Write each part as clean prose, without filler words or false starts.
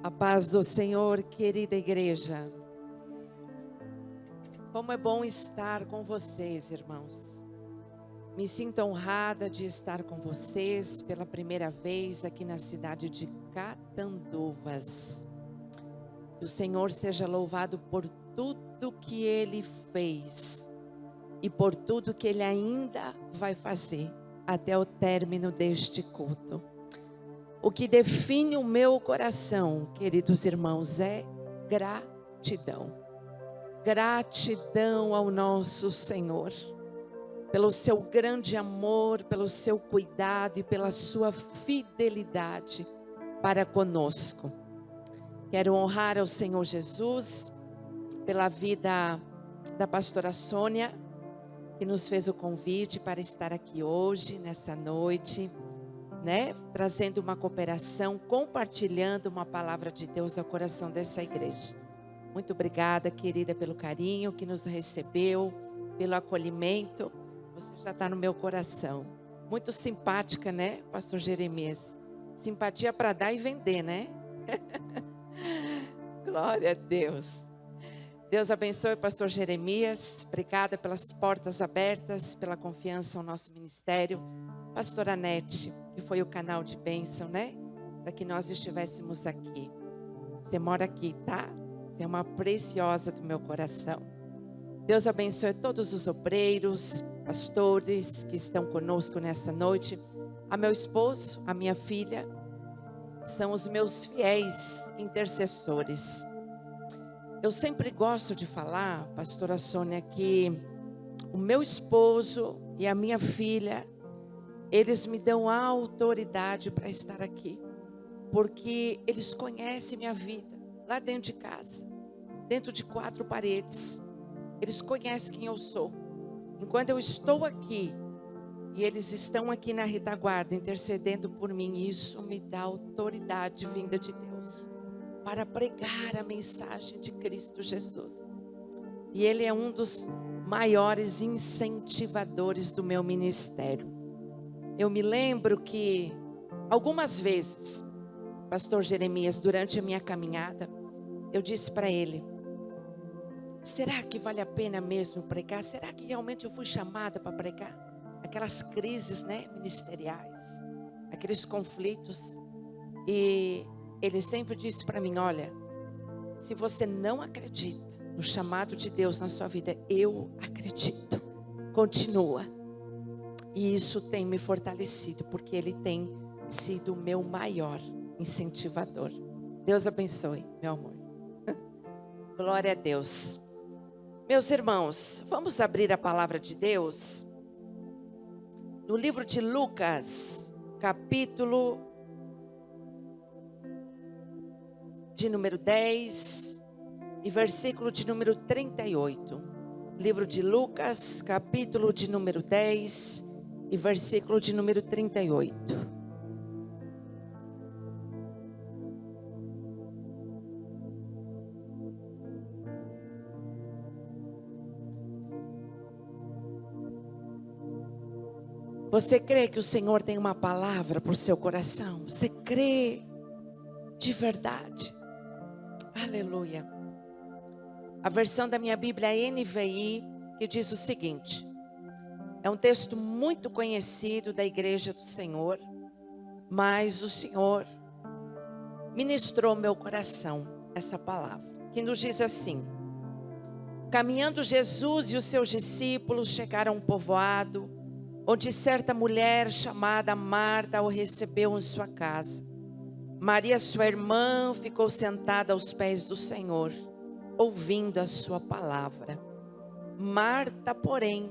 A paz do Senhor, querida igreja. Como é bom estar com vocês, irmãos. Me sinto honrada de estar com vocês pela primeira vez aqui na cidade de Catanduvas. Que o Senhor seja louvado por tudo que Ele fez e por tudo que Ele ainda vai fazer até o término deste culto. O que define o meu coração, queridos irmãos, é gratidão. Gratidão ao nosso Senhor, pelo seu grande amor, pelo seu cuidado e pela sua fidelidade para conosco. Quero honrar ao Senhor Jesus pela vida da pastora Sônia, que nos fez o convite para estar aqui hoje, nessa noite, trazendo uma cooperação, compartilhando uma palavra de Deus ao coração dessa igreja. Muito obrigada, querida, pelo carinho que nos recebeu, pelo acolhimento. Você já está no meu coração. Muito simpática, né, pastor Jeremias? Simpatia para dar e vender, né? Glória a Deus. Deus abençoe o pastor Jeremias. Obrigada pelas portas abertas, pela confiança no nosso ministério. Pastora Nete, que foi o canal de bênção, para que nós estivéssemos aqui. Você mora aqui, tá? Você é uma preciosa do meu coração. Deus abençoe todos os obreiros, pastores que estão conosco nessa noite. A meu esposo, a minha filha, são os meus fiéis intercessores. Eu sempre gosto de falar, pastora Sônia, que o meu esposo e a minha filha, eles me dão a autoridade para estar aqui, porque eles conhecem minha vida, lá dentro de casa, dentro de 4 paredes, eles conhecem quem eu sou. Enquanto eu estou aqui, e eles estão aqui na retaguarda, intercedendo por mim, isso me dá autoridade vinda de Deus, para pregar a mensagem de Cristo Jesus. E Ele é um dos maiores incentivadores do meu ministério. Eu me lembro que algumas vezes, pastor Jeremias, durante a minha caminhada, eu disse para ele: será que vale a pena mesmo pregar? Será que realmente eu fui chamada para pregar? Aquelas crises, ministeriais, aqueles conflitos. E ele sempre disse para mim: olha, se você não acredita no chamado de Deus na sua vida, eu acredito. Continua. E isso tem me fortalecido, porque Ele tem sido o meu maior incentivador. Deus abençoe, meu amor. Glória a Deus. Meus irmãos, vamos abrir a palavra de Deus no livro de Lucas, capítulo de número 10 e versículo de número 38. Livro de Lucas, capítulo de número 10 e versículo de número 38. Você crê que o Senhor tem uma palavra para o seu coração? Você crê de verdade? Aleluia. A versão da minha Bíblia é NVI, que diz o seguinte: é um texto muito conhecido da igreja do Senhor, mas o Senhor ministrou meu coração essa palavra, que nos diz assim: caminhando Jesus e os seus discípulos chegaram a um povoado, onde certa mulher chamada Marta o recebeu em sua casa. Maria, sua irmã, ficou sentada aos pés do Senhor, ouvindo a sua palavra. Marta, porém,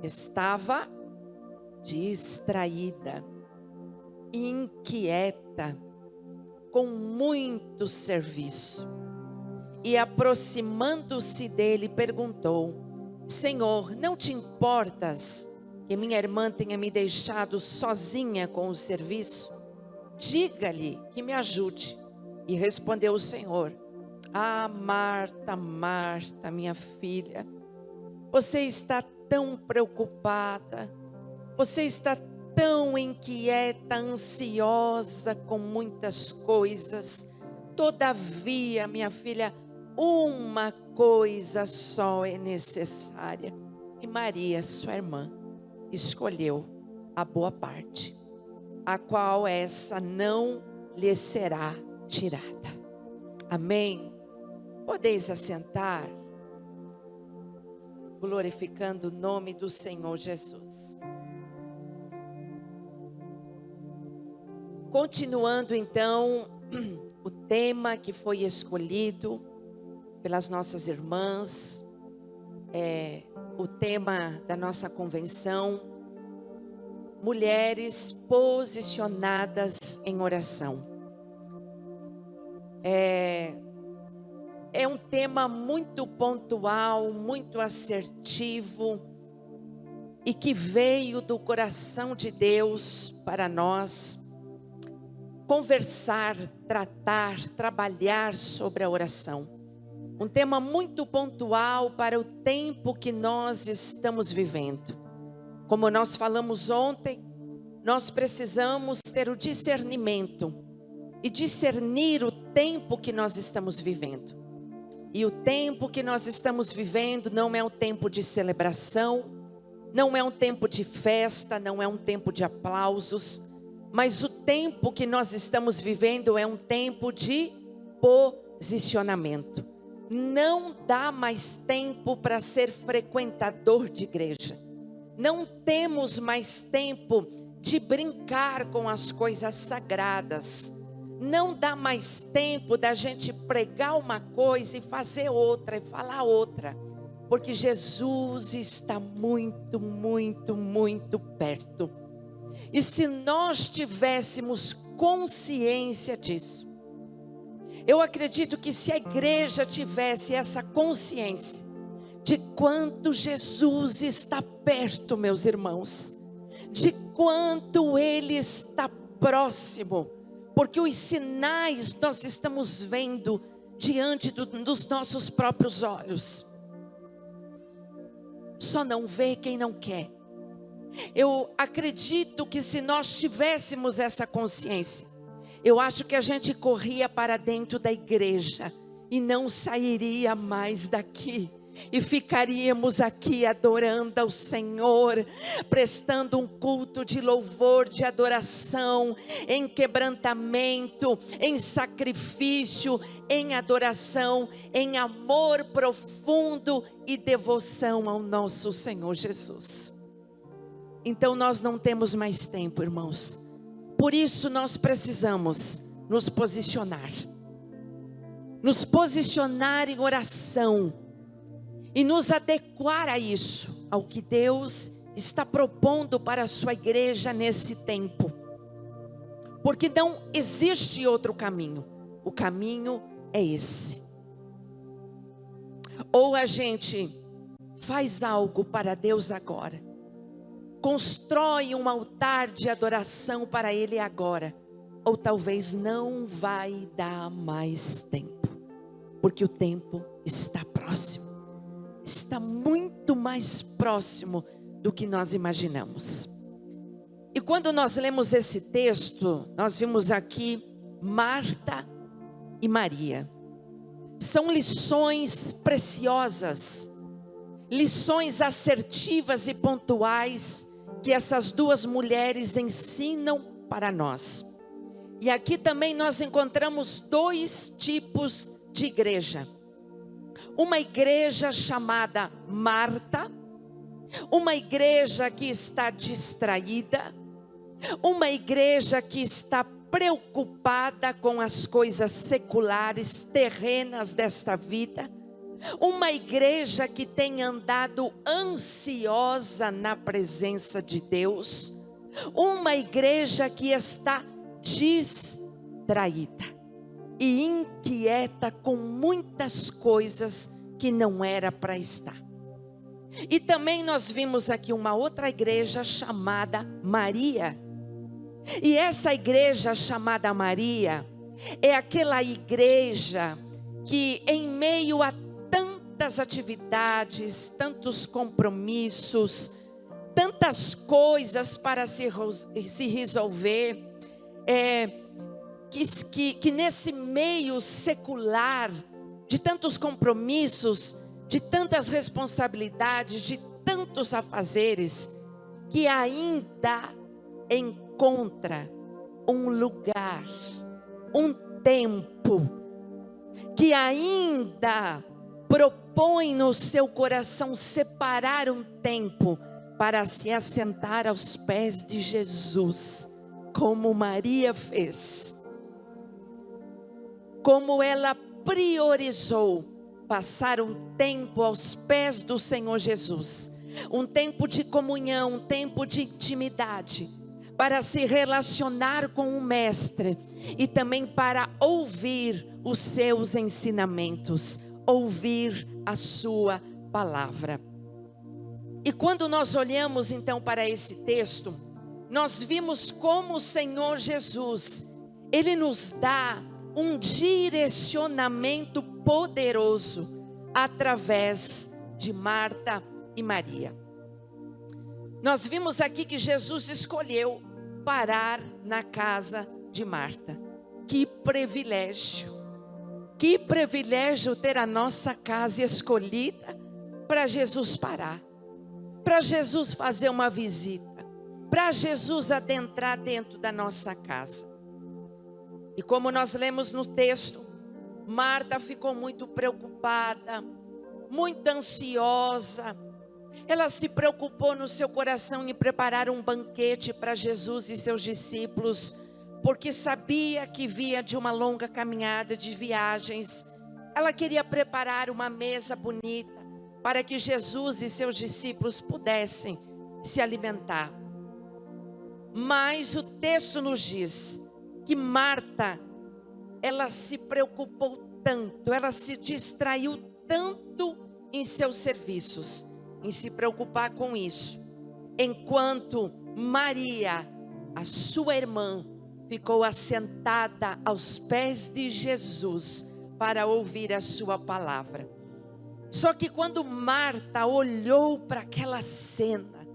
estava distraída, inquieta, com muito serviço. E aproximando-se dele, perguntou: Senhor, não te importas que minha irmã tenha me deixado sozinha com o serviço? Diga-lhe que me ajude. E respondeu o Senhor: ah, Marta, Marta, minha filha, você está tão preocupada, você está tão inquieta, ansiosa com muitas coisas. Todavia, minha filha, uma coisa só é necessária. E Maria, sua irmã, escolheu a boa parte, a qual essa não lhe será tirada. Amém? Podeis assentar, glorificando o nome do Senhor Jesus. Continuando então, o tema que foi escolhido pelas nossas irmãs, o tema da nossa convenção, mulheres posicionadas em oração. É um tema muito pontual, muito assertivo, e que veio do coração de Deus para nós conversar, tratar, trabalhar sobre a oração. Um tema muito pontual para o tempo que nós estamos vivendo. Como nós falamos ontem, nós precisamos ter o discernimento e discernir o tempo que nós estamos vivendo. E o tempo que nós estamos vivendo não é um tempo de celebração, não é um tempo de festa, não é um tempo de aplausos, mas o tempo que nós estamos vivendo é um tempo de posicionamento. Não dá mais tempo para ser frequentador de igreja. Não temos mais tempo de brincar com as coisas sagradas. Não dá mais tempo da gente pregar uma coisa e fazer outra e falar outra. Porque Jesus está muito, muito, muito perto. E se nós tivéssemos consciência disso, eu acredito que se a igreja tivesse essa consciência de quanto Jesus está perto, meus irmãos, de quanto Ele está próximo, porque os sinais nós estamos vendo diante dos nossos próprios olhos. Só não vê quem não quer. Eu acredito que se nós tivéssemos essa consciência, eu acho que a gente corria para dentro da igreja e não sairia mais daqui. E ficaríamos aqui adorando ao Senhor, prestando um culto de louvor, de adoração, em quebrantamento, em sacrifício, em adoração, em amor profundo e devoção ao nosso Senhor Jesus. Então nós não temos mais tempo, irmãos. Por isso nós precisamos nos posicionar em oração e nos adequar a isso, ao que Deus está propondo para a sua igreja nesse tempo. Porque não existe outro caminho. O caminho é esse. Ou a gente faz algo para Deus agora, constrói um altar de adoração para Ele agora, ou talvez não vai dar mais tempo, porque o tempo está próximo, está muito mais próximo do que nós imaginamos. E quando nós lemos esse texto, nós vimos aqui Marta e Maria. São lições preciosas, lições assertivas e pontuais que essas duas mulheres ensinam para nós. E aqui também nós encontramos dois tipos de igreja. Uma igreja chamada Marta, uma igreja que está distraída, uma igreja que está preocupada com as coisas seculares, terrenas desta vida, uma igreja que tem andado ansiosa na presença de Deus, uma igreja que está distraída e inquieta com muitas coisas que não era para estar. E também nós vimos aqui uma outra igreja chamada Maria. E essa igreja chamada Maria é aquela igreja que em meio a tantas atividades, tantos compromissos, tantas coisas para se resolver, que nesse meio secular, de tantos compromissos, de tantas responsabilidades, de tantos afazeres, que ainda encontra um lugar, um tempo, que ainda propõe no seu coração separar um tempo para se assentar aos pés de Jesus, como Maria fez, como ela priorizou passar um tempo aos pés do Senhor Jesus, um tempo de comunhão, um tempo de intimidade, para se relacionar com o Mestre e também para ouvir os seus ensinamentos, ouvir a sua palavra. E quando nós olhamos então para esse texto, nós vimos como o Senhor Jesus, Ele nos dá um direcionamento poderoso através de Marta e Maria. Nós vimos aqui que Jesus escolheu parar na casa de Marta. Que privilégio ter a nossa casa escolhida para Jesus parar, para Jesus fazer uma visita, para Jesus adentrar dentro da nossa casa. E como nós lemos no texto, Marta ficou muito preocupada, muito ansiosa. Ela se preocupou no seu coração em preparar um banquete para Jesus e seus discípulos, porque sabia que via de uma longa caminhada de viagens. Ela queria preparar uma mesa bonita para que Jesus e seus discípulos pudessem se alimentar. Mas o texto nos diz que Marta, ela se preocupou tanto, ela se distraiu tanto em seus serviços, em se preocupar com isso, enquanto Maria, a sua irmã, ficou assentada aos pés de Jesus para ouvir a sua palavra. Só que quando Marta olhou para aquela cena,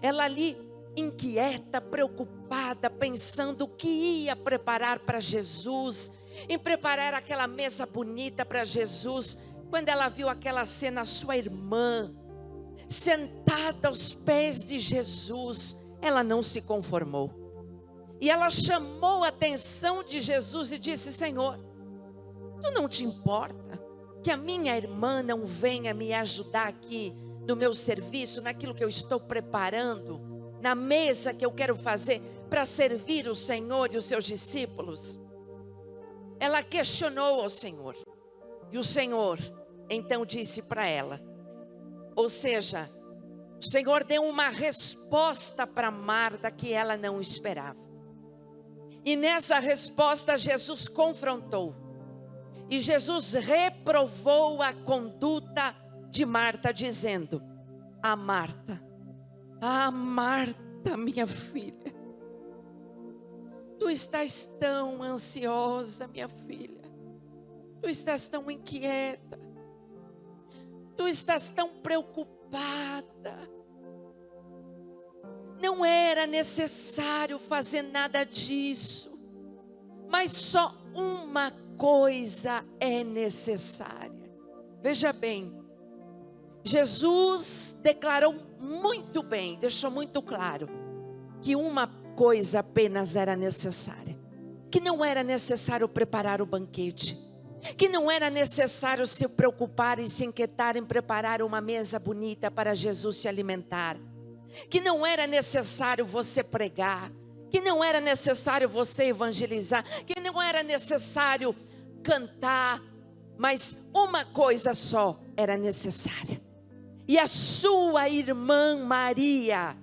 ela ali inquieta, preocupada, pensando o que ia preparar para Jesus, em preparar aquela mesa bonita para Jesus, quando ela viu aquela cena, a sua irmã sentada aos pés de Jesus, ela não se conformou. E ela chamou a atenção de Jesus e disse: Senhor, tu não te importa que a minha irmã não venha me ajudar aqui no meu serviço, naquilo que eu estou preparando, na mesa que eu quero fazer para servir o Senhor e os seus discípulos? Ela questionou ao Senhor, e o Senhor então disse para ela, ou seja, o Senhor deu uma resposta para Marta que ela não esperava. E nessa resposta Jesus confrontou, e Jesus reprovou a conduta de Marta, dizendo: Marta, minha filha, tu estás tão ansiosa, minha filha, tu estás tão inquieta, tu estás tão preocupada. Não era necessário fazer nada disso, mas só uma coisa é necessária. Veja bem, Jesus declarou muito bem, deixou muito claro que uma coisa apenas era necessária, que não era necessário preparar o banquete, que não era necessário se preocupar e se inquietar em preparar uma mesa bonita para Jesus se alimentar, que não era necessário você pregar, que não era necessário você evangelizar, que não era necessário cantar, mas uma coisa só era necessária. E a sua irmã Maria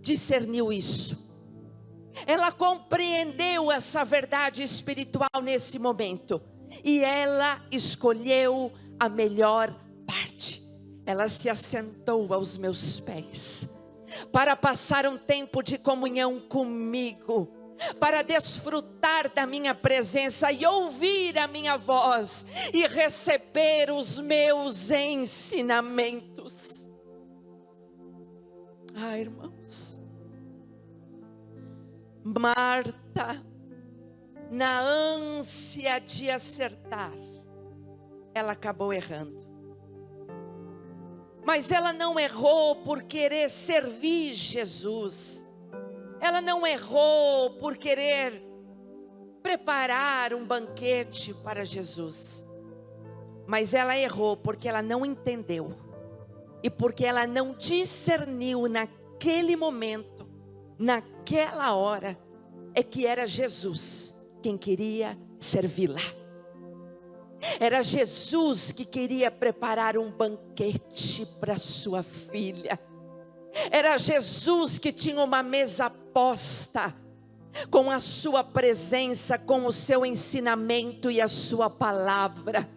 discerniu isso. Ela compreendeu essa verdade espiritual nesse momento. E ela escolheu a melhor parte. Ela se assentou aos meus pés para passar um tempo de comunhão comigo, para desfrutar da minha presença e ouvir a minha voz e receber os meus ensinamentos. Irmãos, Marta na ânsia de acertar, ela acabou errando. Mas ela não errou por querer servir Jesus. Ela não errou por querer preparar um banquete para Jesus. Mas ela errou porque ela não entendeu. E porque ela não discerniu naquele momento, naquela hora, é que era Jesus quem queria servi-la. Era Jesus que queria preparar um banquete para sua filha. Era Jesus que tinha uma mesa posta, com a sua presença, com o seu ensinamento e a sua palavra.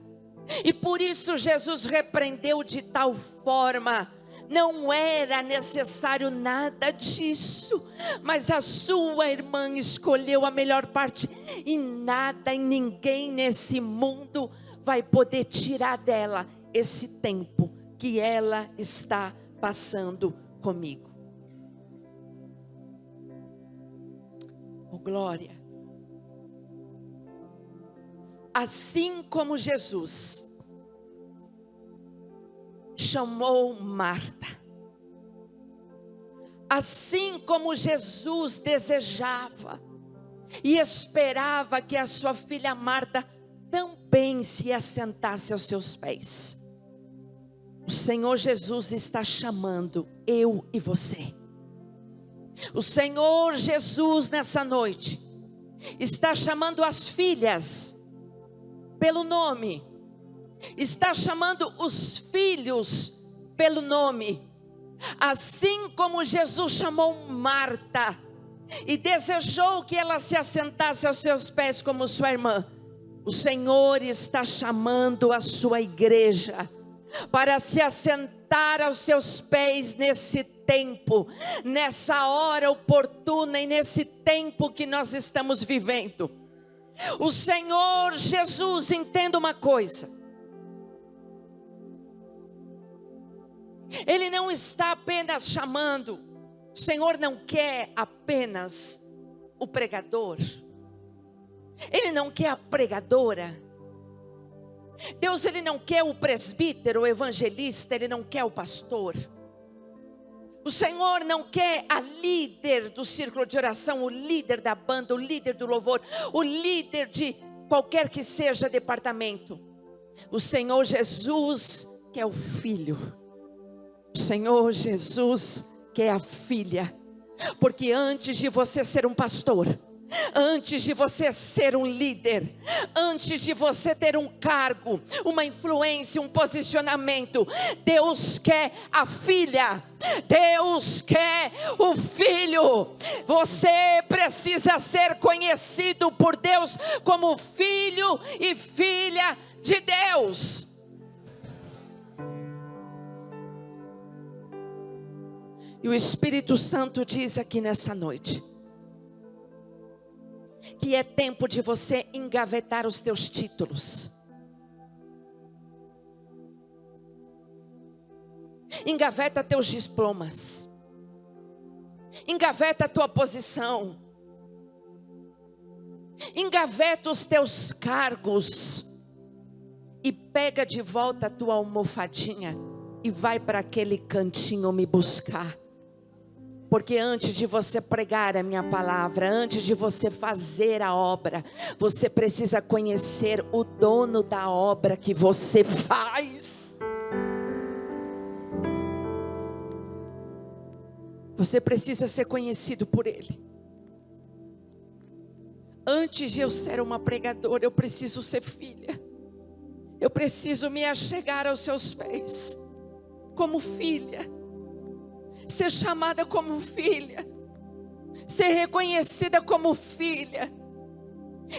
E por isso Jesus repreendeu de tal forma. Não era necessário nada disso, mas a sua irmã escolheu a melhor parte, e nada e ninguém nesse mundo vai poder tirar dela esse tempo que ela está passando comigo. Oh, glória! Assim como Jesus chamou Marta, assim como Jesus desejava e esperava que a sua filha Marta também se assentasse aos seus pés, o Senhor Jesus está chamando eu e você. O Senhor Jesus nessa noite está chamando as filhas pelo nome, está chamando os filhos pelo nome, assim como Jesus chamou Marta e desejou que ela se assentasse aos seus pés como sua irmã. O Senhor está chamando a sua igreja para se assentar aos seus pés nesse tempo, nessa hora oportuna e nesse tempo que nós estamos vivendo. O Senhor Jesus, entenda uma coisa, Ele não está apenas chamando, o Senhor não quer apenas o pregador, Ele não quer a pregadora. Deus, Ele não quer o presbítero, o evangelista, Ele não quer o pastor. O Senhor não quer a líder do círculo de oração, o líder da banda, o líder do louvor, o líder de qualquer que seja departamento. O Senhor Jesus quer o filho. O Senhor Jesus quer a filha. Porque antes de você ser um pastor, antes de você ser um líder, antes de você ter um cargo, uma influência, um posicionamento, Deus quer a filha, Deus quer o filho. Você precisa ser conhecido por Deus como filho e filha de Deus. E o Espírito Santo diz aqui nessa noite que é tempo de você engavetar os teus títulos. Engaveta teus diplomas. Engaveta a tua posição. Engaveta os teus cargos. E pega de volta a tua almofadinha e vai para aquele cantinho me buscar. Porque antes de você pregar a minha palavra, antes de você fazer a obra, você precisa conhecer o dono da obra que você faz. Você precisa ser conhecido por Ele. Antes de eu ser uma pregadora, eu preciso ser filha. Eu preciso me achegar aos seus pés, como filha. Ser chamada como filha, ser reconhecida como filha.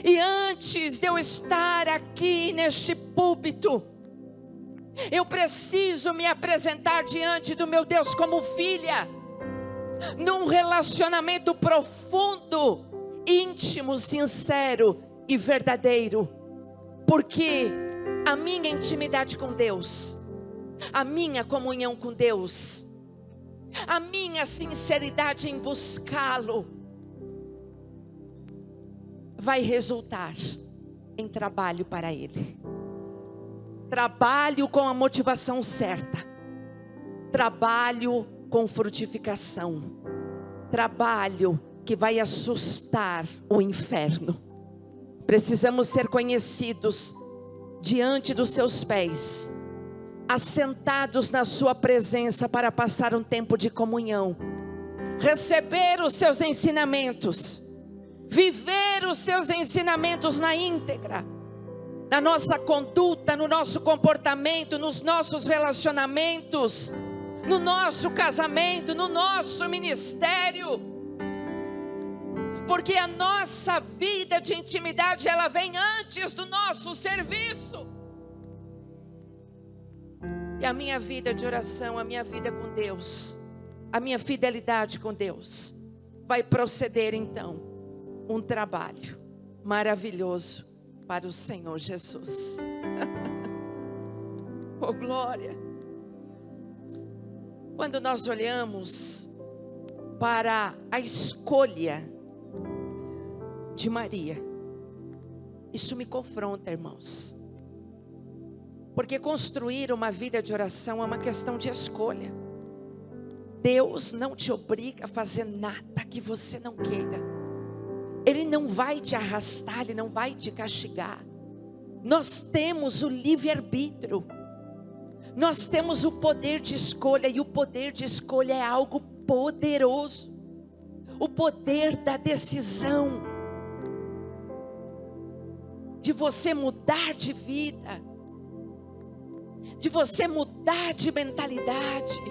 E antes de eu estar aqui neste púlpito, eu preciso me apresentar diante do meu Deus como filha, num relacionamento profundo, íntimo, sincero e verdadeiro. Porque a minha intimidade com Deus, a minha comunhão com Deus, a minha sinceridade em buscá-lo vai resultar em trabalho para Ele. Trabalho com a motivação certa. Trabalho com frutificação. Trabalho que vai assustar o inferno. Precisamos ser conhecidos diante dos seus pés, assentados na sua presença para passar um tempo de comunhão, receber os seus ensinamentos, viver os seus ensinamentos na íntegra, na nossa conduta, no nosso comportamento, nos nossos relacionamentos, no nosso casamento, no nosso ministério. Porque a nossa vida de intimidade, ela vem antes do nosso serviço. E a minha vida de oração, a minha vida com Deus, a minha fidelidade com Deus, vai proceder então um trabalho maravilhoso para o Senhor Jesus. Oh, glória! Quando nós olhamos para a escolha de Maria, isso me confronta, irmãos. Porque construir uma vida de oração é uma questão de escolha. Deus não te obriga a fazer nada que você não queira. Ele não vai te arrastar, Ele não vai te castigar. Nós temos o livre-arbítrio. Nós temos o poder de escolha, e o poder de escolha é algo poderoso. O poder da decisão, de você mudar de vida, de você mudar de mentalidade.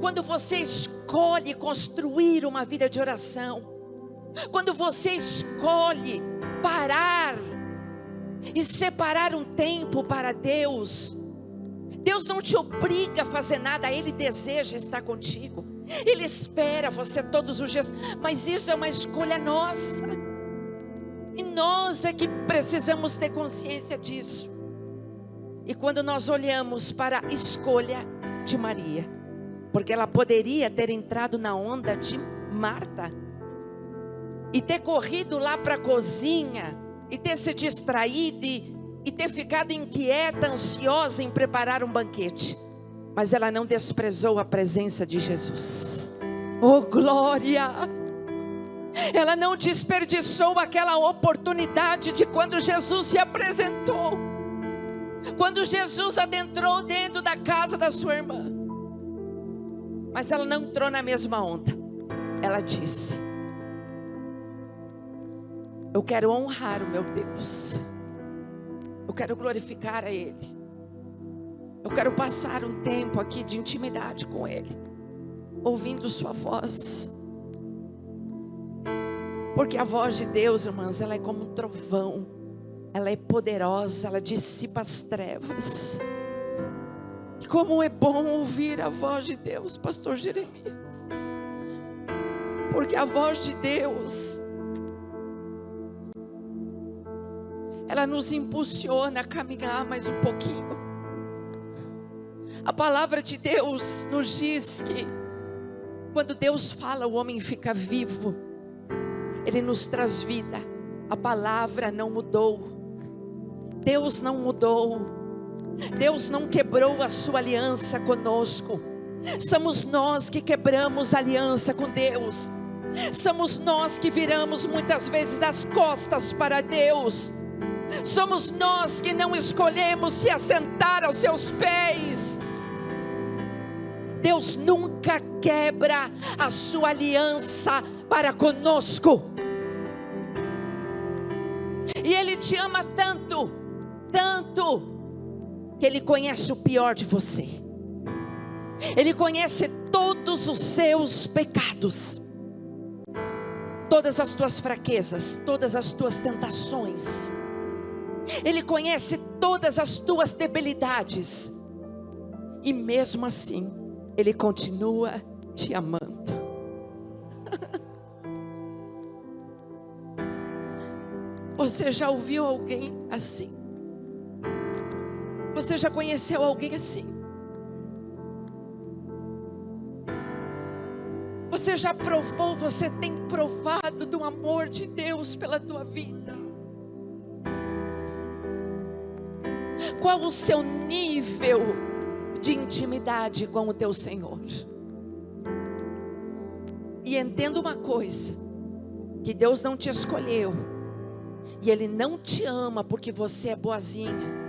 Quando você escolhe construir uma vida de oração, quando você escolhe parar e separar um tempo para Deus, Deus não te obriga a fazer nada, Ele deseja estar contigo, Ele espera você todos os dias, mas isso é uma escolha nossa, e nós é que precisamos ter consciência disso. E quando nós olhamos para a escolha de Maria, porque ela poderia ter entrado na onda de Marta, e ter corrido lá para a cozinha, e ter se distraído, e ter ficado inquieta, ansiosa em preparar um banquete. Mas ela não desprezou a presença de Jesus. Oh, glória! Ela não desperdiçou aquela oportunidade de quando Jesus se apresentou, quando Jesus adentrou dentro da casa da sua irmã. Mas ela não entrou na mesma onda. Ela disse: eu quero honrar o meu Deus, eu quero glorificar a Ele, eu quero passar um tempo aqui de intimidade com Ele, ouvindo sua voz. Porque a voz de Deus, irmãs, ela é como um trovão, ela é poderosa, ela dissipa as trevas. E como é bom ouvir a voz de Deus, pastor Jeremias. Porque a voz de Deus, ela nos impulsiona a caminhar mais um pouquinho. A palavra de Deus nos diz que quando Deus fala, o homem fica vivo. Ele nos traz vida. A palavra não mudou. Deus não mudou. Deus não quebrou a sua aliança conosco. Somos nós que quebramos a aliança com Deus. Somos nós que viramos muitas vezes as costas para Deus. Somos nós que não escolhemos se assentar aos seus pés. Deus nunca quebra a sua aliança para conosco. E Ele te ama tanto, tanto, que Ele conhece o pior de você. Ele conhece todos os seus pecados, todas as tuas fraquezas, todas as tuas tentações. Ele conhece todas as tuas debilidades. E mesmo assim, Ele continua te amando. Você já ouviu alguém assim? Você já conheceu alguém assim? Você já provou, você tem provado do amor de Deus pela tua vida? Qual o seu nível de intimidade com o teu Senhor? E entenda uma coisa, que Deus não te escolheu, e Ele não te ama porque você é boazinha.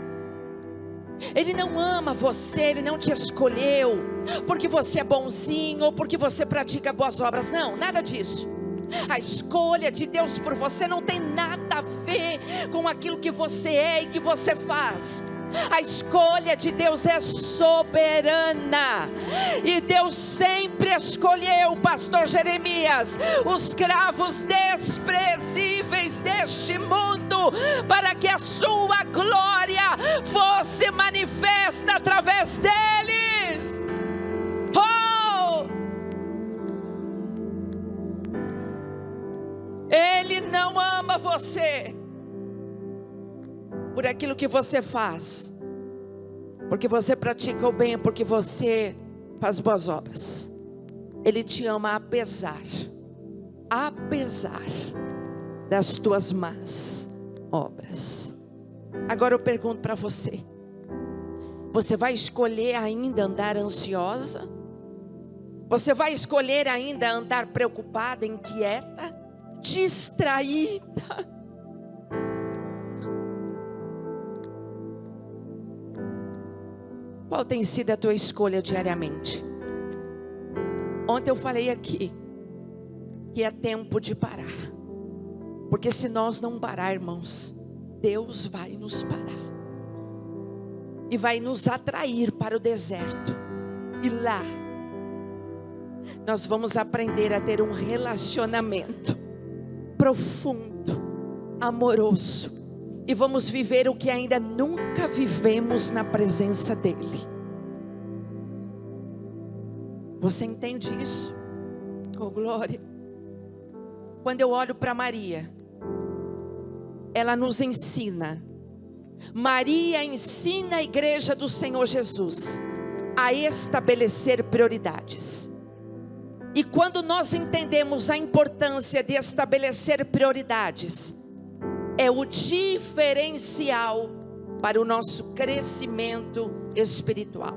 Ele não ama você, Ele não te escolheu porque você é bonzinho ou porque você pratica boas obras. Não, nada disso. A escolha de Deus por você não tem nada a ver com aquilo que você é e que você faz. A escolha de Deus é soberana, e Deus sempre escolheu, pastor Jeremias, os cravos desprezíveis deste mundo, para que a sua glória fosse manifesta através deles. Oh! Ele não ama você por aquilo que você faz, porque você pratica o bem, porque você faz boas obras. Ele te ama apesar das tuas más obras. Agora eu pergunto para você: você vai escolher ainda andar ansiosa? Você vai escolher ainda andar preocupada, inquieta, distraída? Qual tem sido a tua escolha diariamente? Ontem eu falei aqui que é tempo de parar, porque se nós não parar, irmãos, Deus vai nos parar e vai nos atrair para o deserto, e lá nós vamos aprender a ter um relacionamento profundo, amoroso, e vamos viver o que ainda nunca vivemos na presença dEle. Você entende isso? Oh, glória! Quando eu olho para Maria, ela nos ensina. Maria ensina a igreja do Senhor Jesus a estabelecer prioridades. E quando nós entendemos a importância de estabelecer prioridades, é o diferencial para o nosso crescimento espiritual.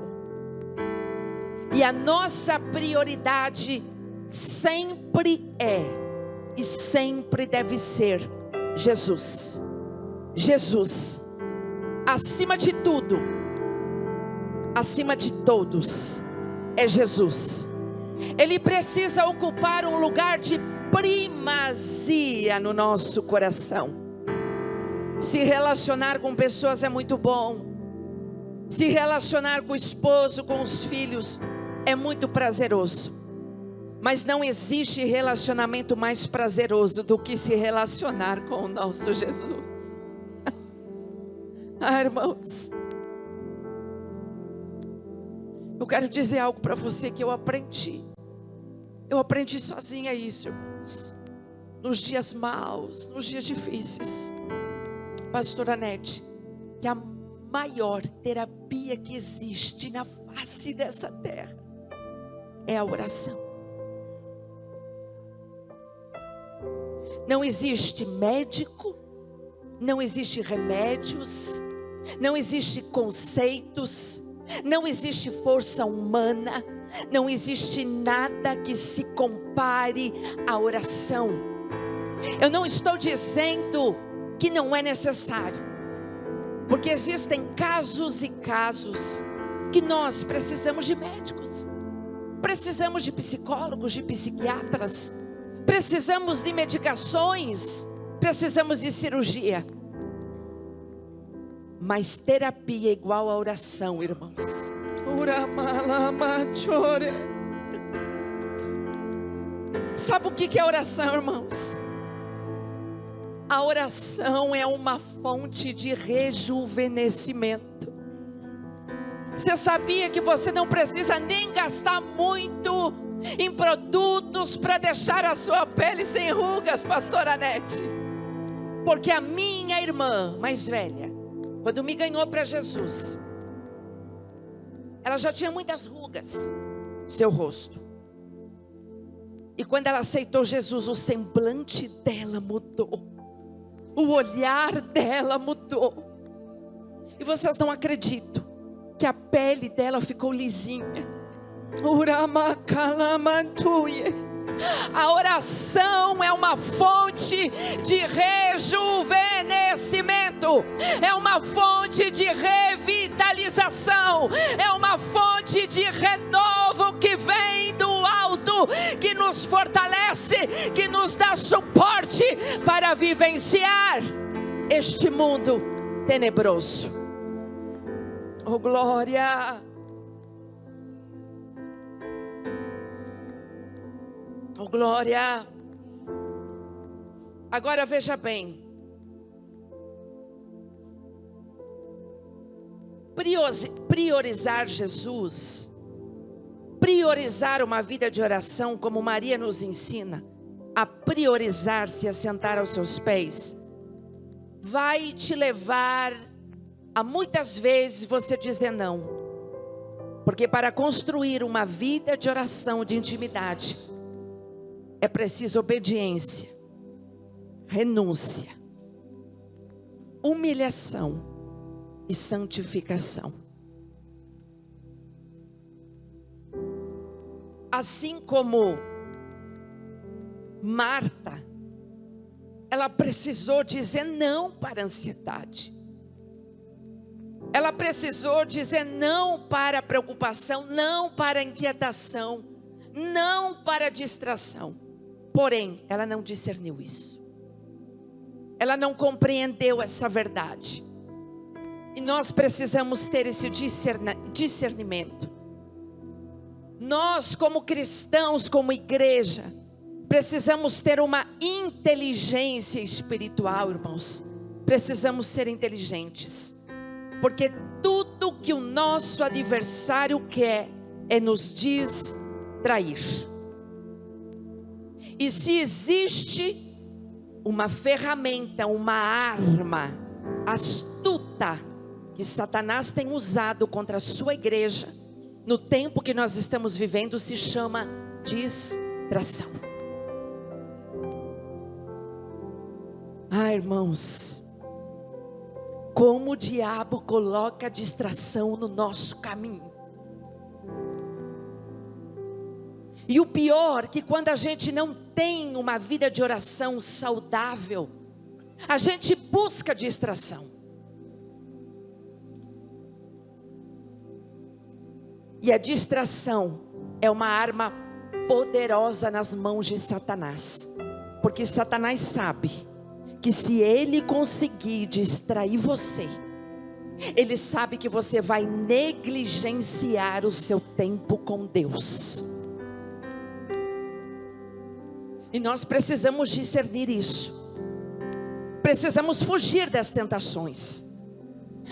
E a nossa prioridade sempre é e sempre deve ser Jesus. Jesus, acima de tudo, acima de todos, é Jesus. Ele precisa ocupar um lugar de primazia no nosso coração. Se relacionar com pessoas é muito bom. Se relacionar com o esposo, com os filhos, é muito prazeroso. Mas não existe relacionamento mais prazeroso do que se relacionar com o nosso Jesus. Ah, irmãos, eu quero dizer algo para você que eu aprendi. Eu aprendi sozinha isso, irmãos. Nos dias maus, nos dias difíceis. Pastora Nete, que a maior terapia que existe na face dessa terra é a oração. Não existe médico, não existe remédios, não existe conceitos, não existe força humana, não existe nada que se compare à oração. Eu não estou dizendo que não é necessário, porque existem casos e casos que nós precisamos de médicos, precisamos de psicólogos, de psiquiatras, precisamos de medicações, precisamos de cirurgia. Mas terapia é igual a oração, irmãos. Sabe o que é oração, irmãos? A oração é uma fonte de rejuvenescimento. Você sabia que você não precisa nem gastar muito em produtos para deixar a sua pele sem rugas, pastora Nete? Porque a minha irmã mais velha, quando me ganhou para Jesus, ela já tinha muitas rugas no seu rosto. E quando ela aceitou Jesus, o semblante dela mudou. O olhar dela mudou. E vocês não acreditam que a pele dela ficou lisinha. A oração é uma fonte de rejuvenescimento, é uma fonte de revitalização, é uma fonte de renovo que vem do alto, que nos fortalece, que nos dá suporte para vivenciar este mundo tenebroso. Oh, glória! Oh, glória! Agora veja bem. Priorizar Jesus, priorizar uma vida de oração, como Maria nos ensina, a priorizar-se, a sentar aos seus pés, vai te levar a muitas vezes você dizer não. Porque para construir uma vida de oração, de intimidade, é preciso obediência, renúncia, humilhação e santificação. Assim como Marta, ela precisou dizer não para a ansiedade. Ela precisou dizer não para a preocupação, não para a inquietação, não para a distração. Porém, ela não discerniu isso. Ela não compreendeu essa verdade. E nós precisamos ter esse discernimento. Nós, como cristãos, como igreja, precisamos ter uma inteligência espiritual, irmãos. Precisamos ser inteligentes. Porque tudo que o nosso adversário quer é nos distrair. E se existe uma ferramenta, uma arma astuta que Satanás tem usado contra a sua igreja, no tempo que nós estamos vivendo, se chama distração. Ah, irmãos, como o diabo coloca distração no nosso caminho. E o pior, que quando a gente não tem uma vida de oração saudável, a gente busca distração. E a distração é uma arma poderosa nas mãos de Satanás. Porque Satanás sabe que se ele conseguir distrair você, ele sabe que você vai negligenciar o seu tempo com Deus. E nós precisamos discernir isso. Precisamos fugir das tentações.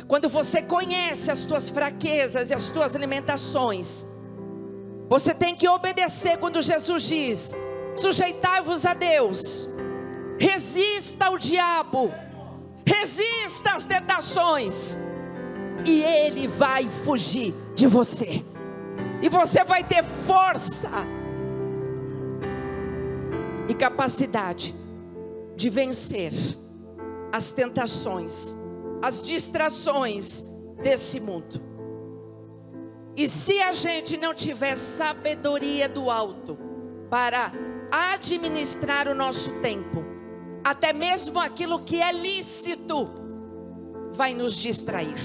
Quando você conhece as tuas fraquezas e as tuas limitações, você tem que obedecer quando Jesus diz: sujeitai-vos a Deus, resista ao diabo, resista às tentações, e ele vai fugir de você, e você vai ter força e capacidade de vencer as tentações, as distrações desse mundo. E se a gente não tiver sabedoria do alto para administrar o nosso tempo, até mesmo aquilo que é lícito vai nos distrair.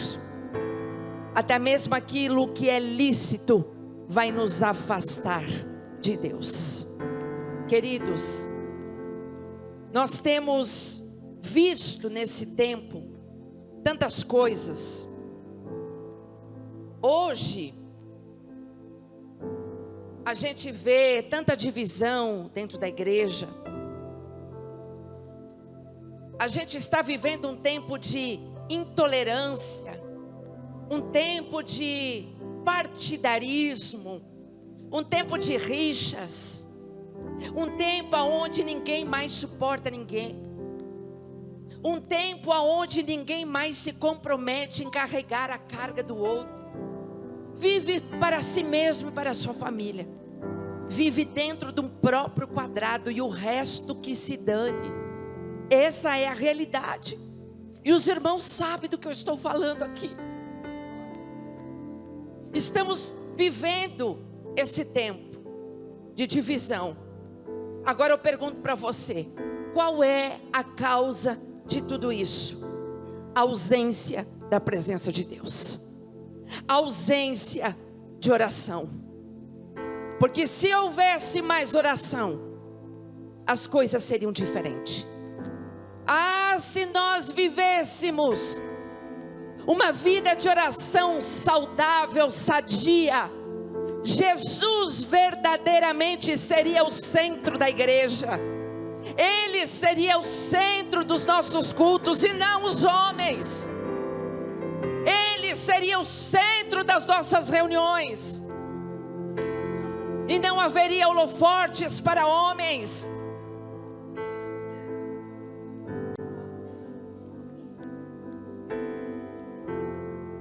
Até mesmo aquilo que é lícito vai nos afastar de Deus. Queridos, nós temos visto nesse tempo tantas coisas. Hoje a gente vê tanta divisão dentro da igreja. A gente está vivendo um tempo de intolerância, um tempo de partidarismo, um tempo de rixas, um tempo onde ninguém mais suporta ninguém, um tempo onde ninguém mais se compromete em carregar a carga do outro, vive para si mesmo e para a sua família. vive dentro de um próprio quadrado e o resto que se dane. Essa é a realidade. E os irmãos sabem do que eu estou falando aqui. Estamos vivendo esse tempo de divisão. Agora eu pergunto para você: qual é a causa de tudo isso? A ausência da presença de Deus, a ausência de oração. Porque se houvesse mais oração, as coisas seriam diferentes. Se nós vivêssemos uma vida de oração saudável, sadia, Jesus verdadeiramente seria o centro da igreja. Ele seria o centro dos nossos cultos e não os homens. Ele seria o centro das nossas reuniões. E não haveria holofortes para homens.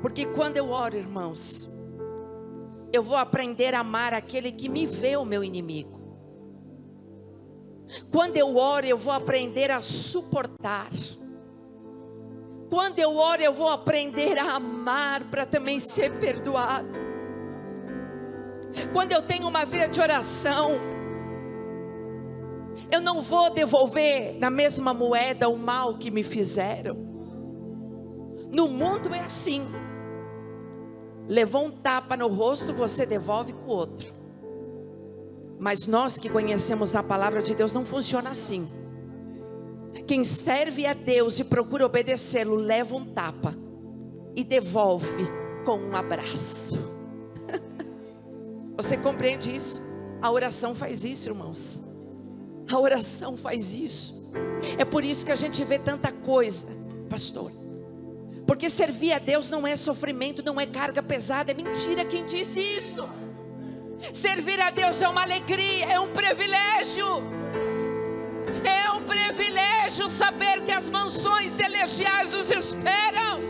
Porque quando eu oro, irmãos, eu vou aprender a amar aquele que me vê o meu inimigo. Quando eu oro, eu vou aprender a suportar. Quando eu oro, eu vou aprender a amar para também ser perdoado. Quando eu tenho uma vida de oração, eu não vou devolver na mesma moeda o mal que me fizeram. No mundo é assim. Levou um tapa no rosto, você devolve com o outro. Mas nós que conhecemos a palavra de Deus, não funciona assim. Quem serve a Deus e procura obedecê-lo, leva um tapa e devolve com um abraço. Você compreende isso? A oração faz isso, irmãos. A oração faz isso. É por isso que a gente vê tanta coisa, pastor. Porque servir a Deus não é sofrimento, não é carga pesada. É mentira quem disse isso. Servir a Deus é uma alegria, é um privilégio. É um privilégio saber que as mansões celestiais nos esperam.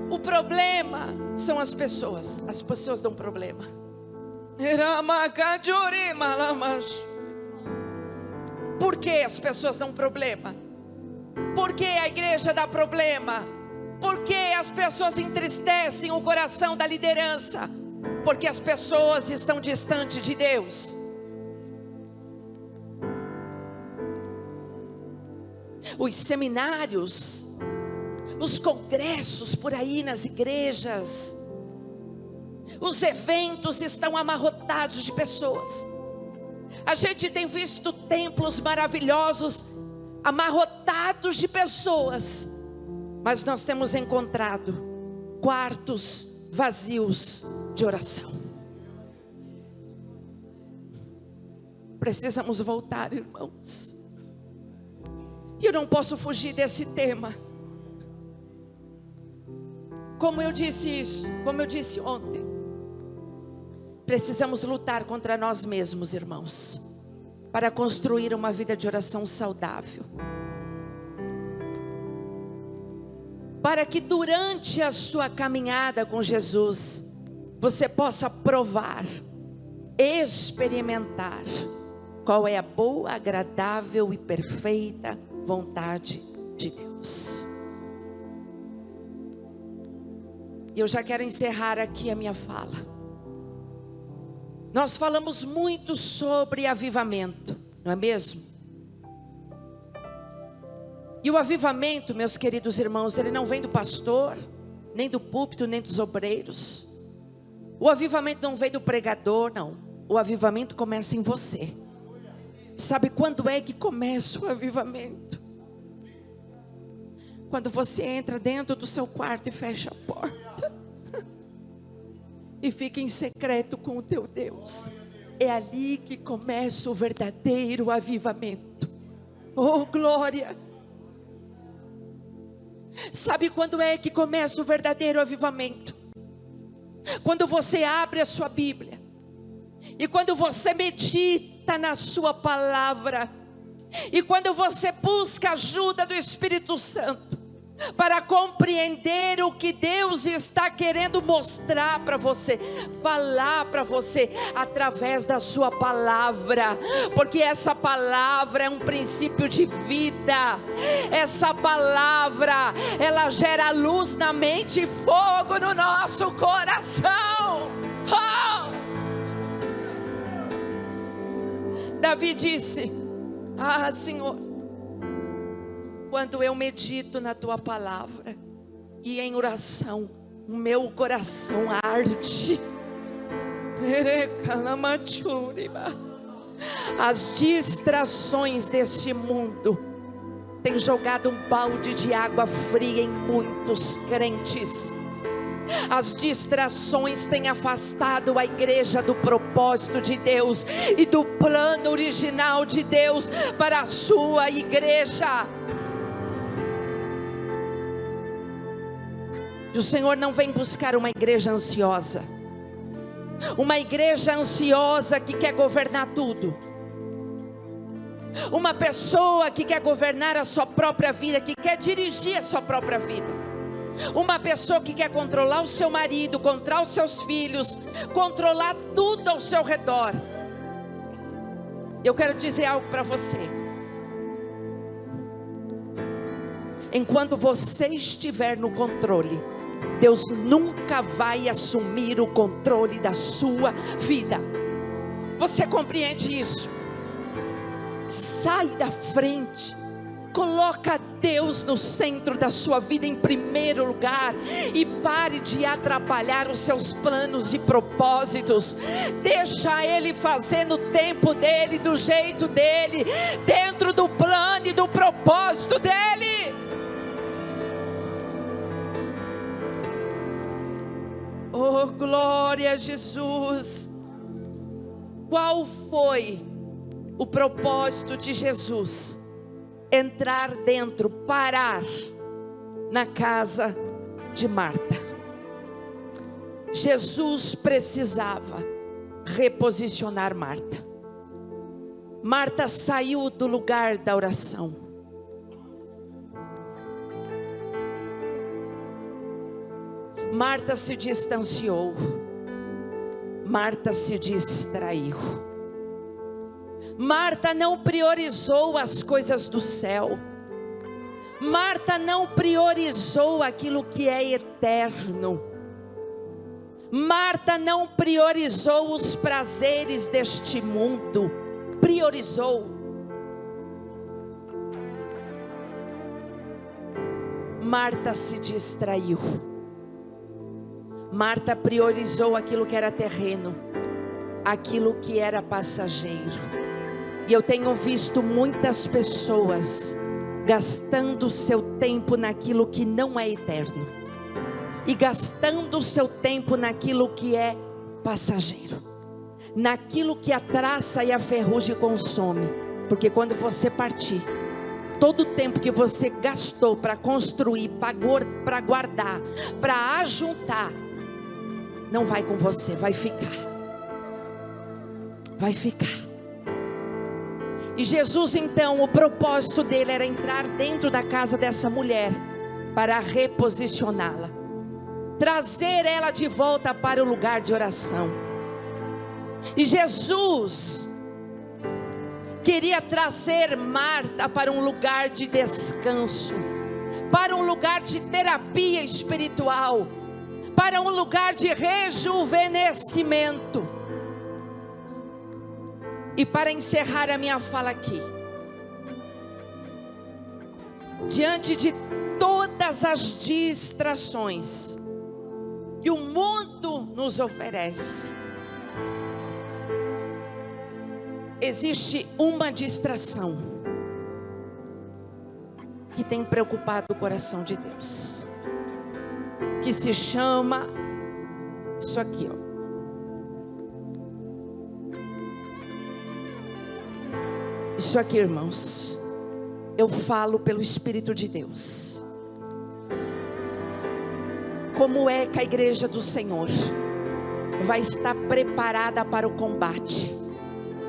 O problema são as pessoas. As pessoas dão problema. Por que as pessoas dão problema? Por que a igreja dá problema? Por que as pessoas entristecem o coração da liderança? Porque as pessoas estão distantes de Deus. Os seminários, os congressos por aí nas igrejas, os eventos estão amarrotados de pessoas. A gente tem visto templos maravilhosos amarrotados de pessoas, mas nós temos encontrado quartos vazios de oração. Precisamos voltar, irmãos. E eu não posso fugir desse tema. Como eu disse isso, como eu disse ontem, precisamos lutar contra nós mesmos, irmãos, para construir uma vida de oração saudável. Para que durante a sua caminhada com Jesus, você possa provar, experimentar qual é a boa, agradável e perfeita vontade de Deus. E eu já quero encerrar aqui a minha fala. Nós falamos muito sobre avivamento, não é mesmo? E o avivamento, meus queridos irmãos, ele não vem do pastor, nem do púlpito, nem dos obreiros. O avivamento não vem do pregador, não. O avivamento começa em você. Sabe quando é que começa o avivamento? Quando você entra dentro do seu quarto e fecha a porta e fica em secreto com o teu Deus. É ali que começa o verdadeiro avivamento. Oh, glória! Sabe quando é que começa o verdadeiro avivamento? Quando você abre a sua Bíblia e quando você medita na sua palavra, e quando você busca a ajuda do Espírito Santo, para compreender o que Deus está querendo mostrar para você, falar para você através da sua palavra, porque essa palavra é um princípio de vida. Essa palavra, ela gera luz na mente e fogo no nosso coração. Oh! Davi disse: ah, Senhor, quando eu medito na tua palavra e em oração, o meu coração arde. As distrações deste mundo têm jogado um balde de água fria em muitos crentes. As distrações têm afastado a igreja do propósito de Deus e do plano original de Deus para a sua igreja. E o Senhor não vem buscar uma igreja ansiosa. Uma igreja ansiosa que quer governar tudo. Uma pessoa que quer governar a sua própria vida, que quer dirigir a sua própria vida. Uma pessoa que quer controlar o seu marido, controlar os seus filhos, controlar tudo ao seu redor. Eu quero dizer algo para você. Enquanto você estiver no controle, Deus nunca vai assumir o controle da sua vida. Você compreende isso? Sai da frente. Coloca Deus no centro da sua vida em primeiro lugar e pare de atrapalhar os seus planos e propósitos. Deixa Ele fazer no tempo dEle, do jeito dEle, dentro do plano e do propósito dEle. Oh, glória a Jesus. Qual foi o propósito de Jesus? Entrar dentro, parar na casa de Marta. Jesus precisava reposicionar Marta. Marta saiu do lugar da oração. Marta se distanciou. Marta se distraiu. Marta não priorizou as coisas do céu. Marta não priorizou aquilo que é eterno. Marta não priorizou os prazeres deste mundo. Priorizou. Marta se distraiu. Marta priorizou aquilo que era terreno, aquilo que era passageiro. E eu tenho visto muitas pessoas gastando o seu tempo naquilo que não é eterno, e gastando o seu tempo naquilo que é passageiro, naquilo que a traça e a ferrugem consome. Porque quando você partir, todo o tempo que você gastou para construir, para guardar, para ajuntar, não vai com você, vai ficar. Vai ficar. E Jesus então, o propósito dele era entrar dentro da casa dessa mulher para reposicioná-la, trazer ela de volta para o lugar de oração. E Jesus queria trazer Marta para um lugar de descanso, para um lugar de terapia espiritual, para um lugar de rejuvenescimento. E para encerrar a minha fala aqui, diante de todas as distrações que o mundo nos oferece, existe uma distração que tem preocupado o coração de Deus, que se chama isso aqui, ó. Isso aqui, irmãos, eu falo pelo Espírito de Deus. Como é que a igreja do Senhor vai estar preparada para o combate,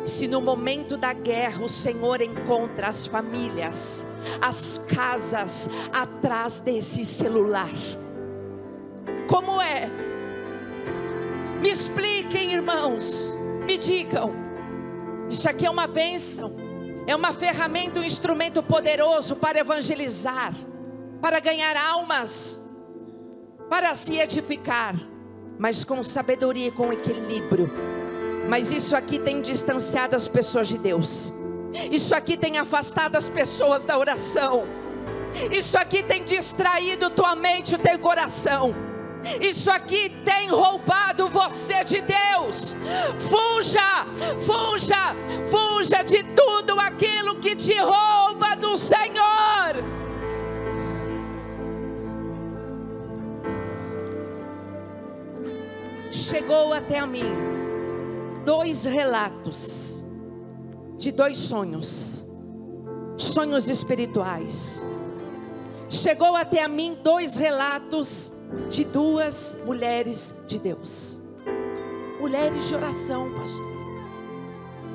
se no momento da guerra o Senhor encontra as famílias, as casas atrás desse celular? Como é? Me expliquem, irmãos, me digam. Isso aqui é uma bênção, é uma ferramenta, um instrumento poderoso para evangelizar, para ganhar almas, para se edificar, mas com sabedoria e com equilíbrio. Mas isso aqui tem distanciado as pessoas de Deus. Isso aqui tem afastado as pessoas da oração. Isso aqui tem distraído tua mente e o teu coração. Isso aqui tem roubado você de Deus. Fuja, fuja, fuja de tudo aquilo que te rouba do Senhor. Chegou até a mim 2 relatos de 2 sonhos, sonhos espirituais. Chegou até a mim 2 relatos de 2 mulheres de Deus, mulheres de oração, pastor,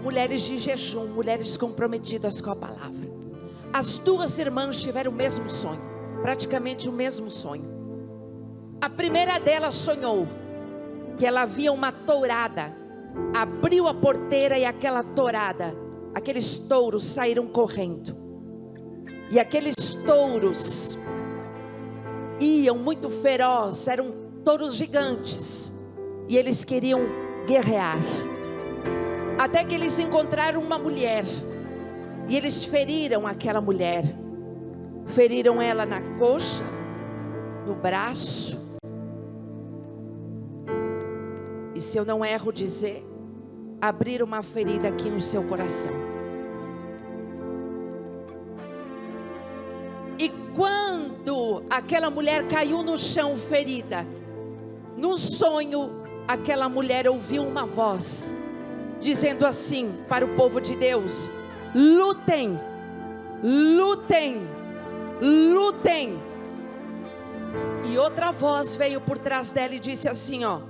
mulheres de jejum, mulheres comprometidas com a palavra. As 2 irmãs tiveram o mesmo sonho, praticamente o mesmo sonho. A primeira delas sonhou que ela via uma tourada, abriu a porteira e aquela tourada, aqueles touros saíram correndo, e aqueles touros iam muito ferozes, eram touros gigantes, e eles queriam guerrear, até que eles encontraram uma mulher, e eles feriram aquela mulher, feriram ela na coxa, no braço, e se eu não erro dizer, abriram uma ferida aqui no seu coração. E quando aquela mulher caiu no chão ferida, no sonho, aquela mulher ouviu uma voz, dizendo assim para o povo de Deus: lutem, lutem, lutem. E outra voz veio por trás dela e disse assim, ó: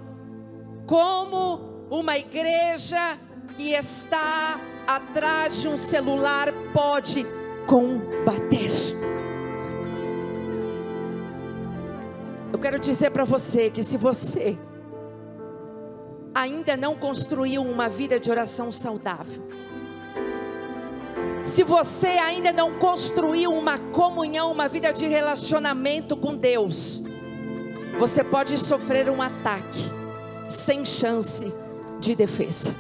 como uma igreja que está atrás de um celular pode combater? Eu quero dizer para você que se você ainda não construiu uma vida de oração saudável, se você ainda não construiu uma comunhão, uma vida de relacionamento com Deus, você pode sofrer um ataque sem chance de defesa.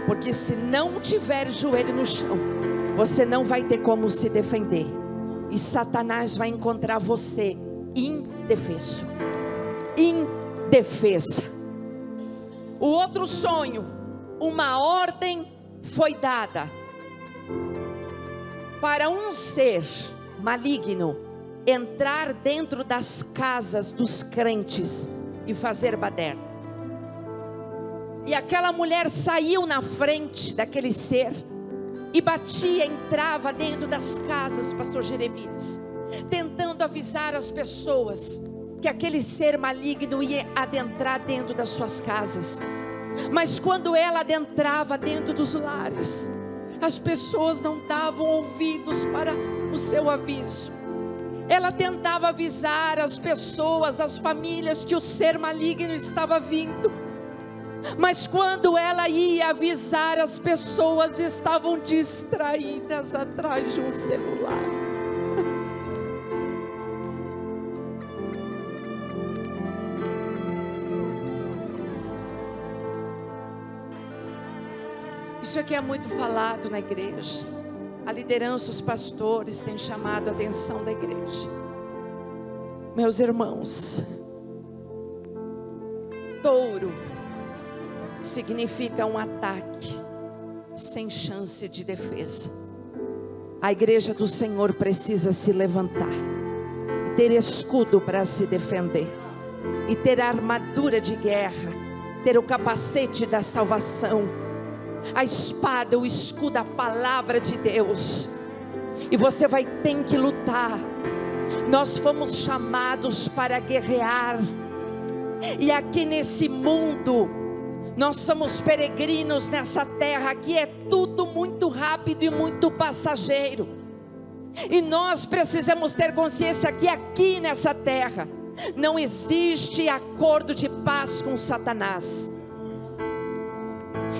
Porque se não tiver joelho no chão, você não vai ter como se defender. E Satanás vai encontrar você indefeso, indefesa. O outro sonho, uma ordem foi dada para um ser maligno entrar dentro das casas dos crentes e fazer baderna. E aquela mulher saiu na frente daquele ser e batia, entrava dentro das casas, pastor Jeremias, tentando avisar as pessoas que aquele ser maligno ia adentrar dentro das suas casas. Mas quando ela adentrava dentro dos lares, as pessoas não davam ouvidos para o seu aviso. Ela tentava avisar as pessoas, as famílias, que o ser maligno estava vindo. Mas quando ela ia avisar, as pessoas estavam distraídas atrás de um celular. Isso aqui é muito falado na igreja. A liderança, os pastores têm chamado a atenção da igreja. Meus irmãos, touro significa um ataque sem chance de defesa. A igreja do Senhor precisa se levantar e ter escudo para se defender, e ter a armadura de guerra, ter o capacete da salvação, a espada, o escudo, a palavra de Deus. E você vai ter que lutar. Nós fomos chamados para guerrear. E aqui nesse mundo Nós somos peregrinos nessa terra. Aqui é tudo muito rápido e muito passageiro. E nós precisamos ter consciência que aqui nessa terra não existe acordo de paz com Satanás.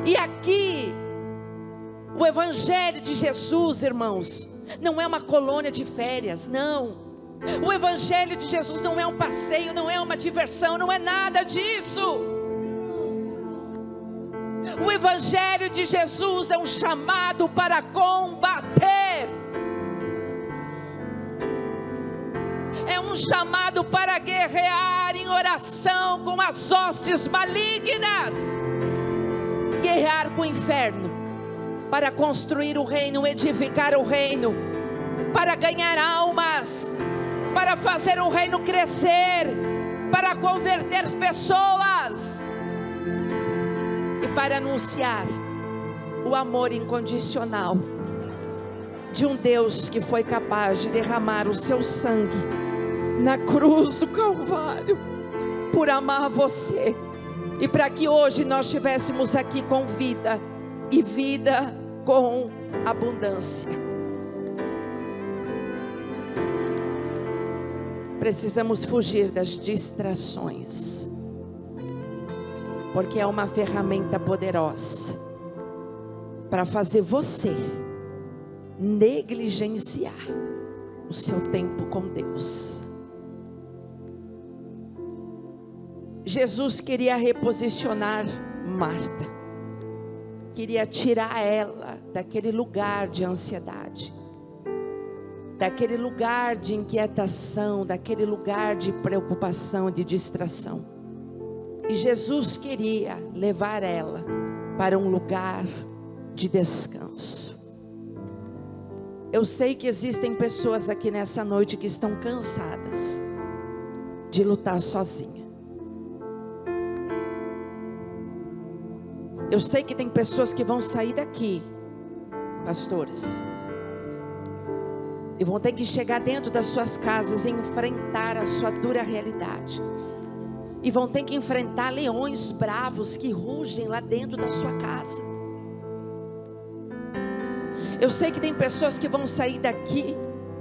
E aqui o Evangelho de Jesus, irmãos, não é uma colônia de férias, não. O Evangelho de Jesus não é um passeio, não é uma diversão, não é nada disso. O Evangelho de Jesus é um chamado para combater. É um chamado para guerrear em oração com as hostes malignas. Guerrear com o inferno, para construir o reino, edificar o reino, para ganhar almas, para fazer o reino crescer, para converter pessoas e para anunciar o amor incondicional de um Deus que foi capaz de derramar o seu sangue na cruz do Calvário por amar você e para que hoje nós estivéssemos aqui com vida e vida com abundância. Precisamos fugir das distrações, porque é uma ferramenta poderosa para fazer você negligenciar o seu tempo com Deus. Jesus queria reposicionar Marta, queria tirar ela daquele lugar de ansiedade, daquele lugar de inquietação, daquele lugar de preocupação, de distração. E Jesus queria levar ela para um lugar de descanso. Eu sei que existem pessoas aqui nessa noite que estão cansadas de lutar sozinha. Eu sei que tem pessoas que vão sair daqui, pastores, e vão ter que chegar dentro das suas casas e enfrentar a sua dura realidade. E vão ter que enfrentar leões bravos que rugem lá dentro da sua casa. Eu sei que tem pessoas que vão sair daqui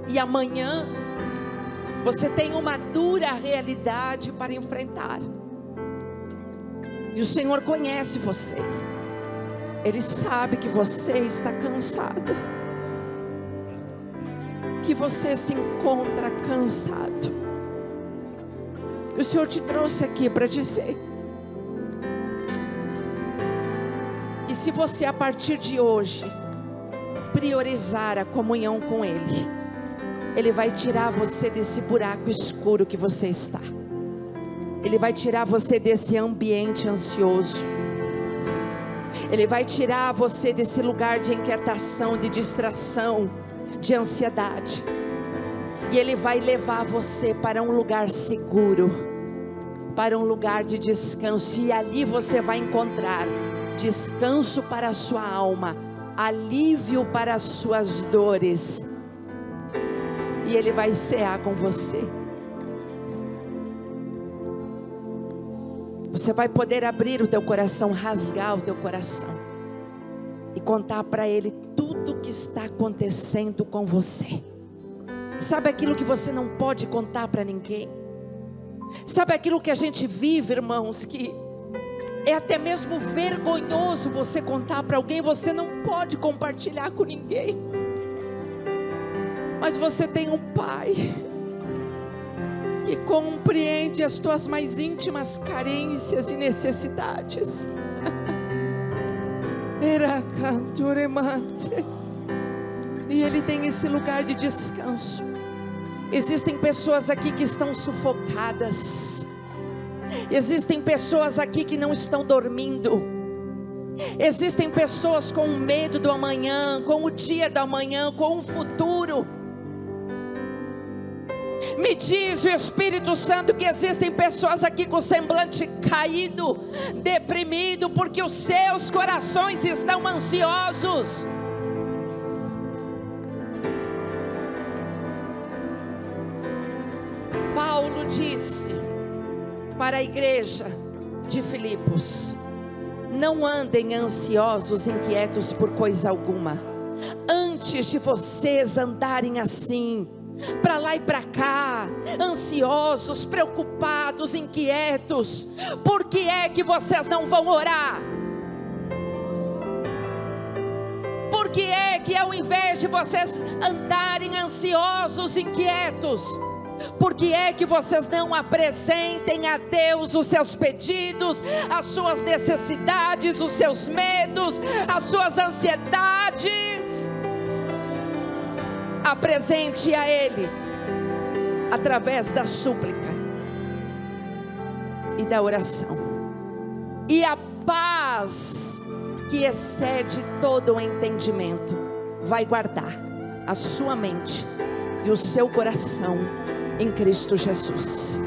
e amanhã você tem uma dura realidade para enfrentar. E o Senhor conhece você. Ele sabe que você está cansado, que você se encontra cansado. E o Senhor te trouxe aqui para dizer que se você a partir de hoje priorizar a comunhão com Ele, Ele vai tirar você desse buraco escuro que você está. Ele vai tirar você desse ambiente ansioso. Ele vai tirar você desse lugar de inquietação, de distração, de ansiedade. E Ele vai levar você para um lugar seguro, para um lugar de descanso. E ali você vai encontrar descanso para a sua alma, alívio para as suas dores. E Ele vai cear com você. Você vai poder abrir o teu coração, rasgar o teu coração e contar para Ele tudo o que está acontecendo com você. Sabe aquilo que você não pode contar para ninguém? Sabe aquilo que a gente vive, irmãos, que é até mesmo vergonhoso você contar para alguém, você não pode compartilhar com ninguém. Mas você tem um Pai que compreende as tuas mais íntimas carências e necessidades. E Ele tem esse lugar de descanso. Existem pessoas aqui que estão sufocadas. Existem pessoas aqui que não estão dormindo. Existem pessoas com medo do amanhã, com o dia do amanhã, com o futuro. Me diz o Espírito Santo que existem pessoas aqui com o semblante caído, deprimido, porque os seus corações estão ansiosos. Paulo disse para a igreja de Filipos: Não andem ansiosos, inquietos por coisa alguma. Antes de vocês andarem assim, para lá e para cá, ansiosos, preocupados, inquietos, por que é que vocês não vão orar? Por que é que ao invés de vocês andarem ansiosos, inquietos, por que é que vocês não apresentem a Deus os seus pedidos, as suas necessidades, os seus medos, as suas ansiedades? Apresente a Ele através da súplica e da oração, e a paz que excede todo o entendimento vai guardar a sua mente e o seu coração em Cristo Jesus.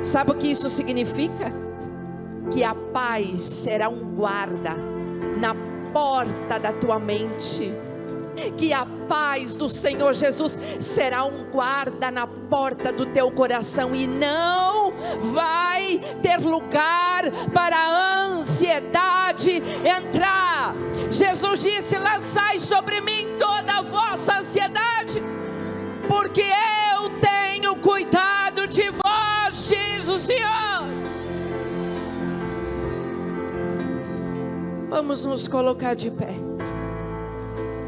Sabe o que isso significa? Que a paz será um guarda na porta da tua mente, que a paz do Senhor Jesus será um guarda na porta do teu coração, e não vai ter lugar para a ansiedade entrar. Jesus disse: lançai sobre mim toda a vossa ansiedade, porque eu tenho cuidado de vós, diz o Senhor. Vamos nos colocar de pé.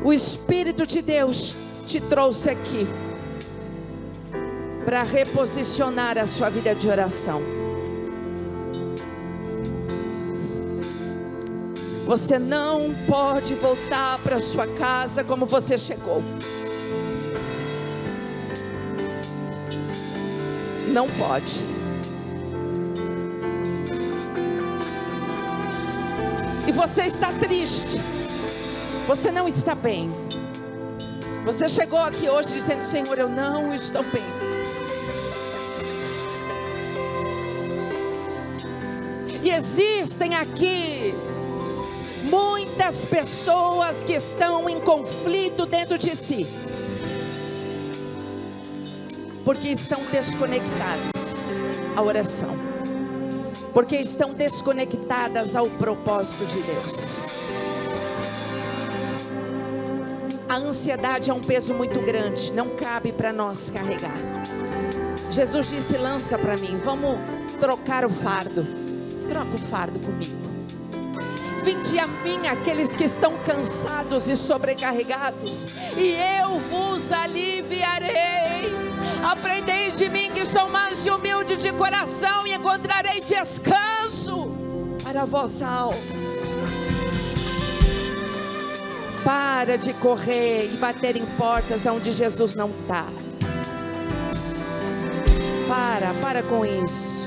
O Espírito de Deus te trouxe aqui para reposicionar a sua vida de oração. Você não pode voltar para sua casa como você chegou. Não pode. E você está triste. Você não está bem. Você chegou aqui hoje dizendo: Senhor, eu não estou bem. E existem aqui muitas pessoas que estão em conflito dentro de si, porque estão desconectadas à oração, porque estão desconectadas ao propósito de Deus. A ansiedade é um peso muito grande, não cabe para nós carregar. Jesus disse: lança para mim, vamos trocar o fardo. Troca o fardo comigo. Vinde a mim aqueles que estão cansados e sobrecarregados, e eu vos aliviarei. Aprendei de mim, que sou manso e humilde de coração, e encontrarei descanso para a vossa alma. Para de correr e bater em portas onde Jesus não está. Para com isso.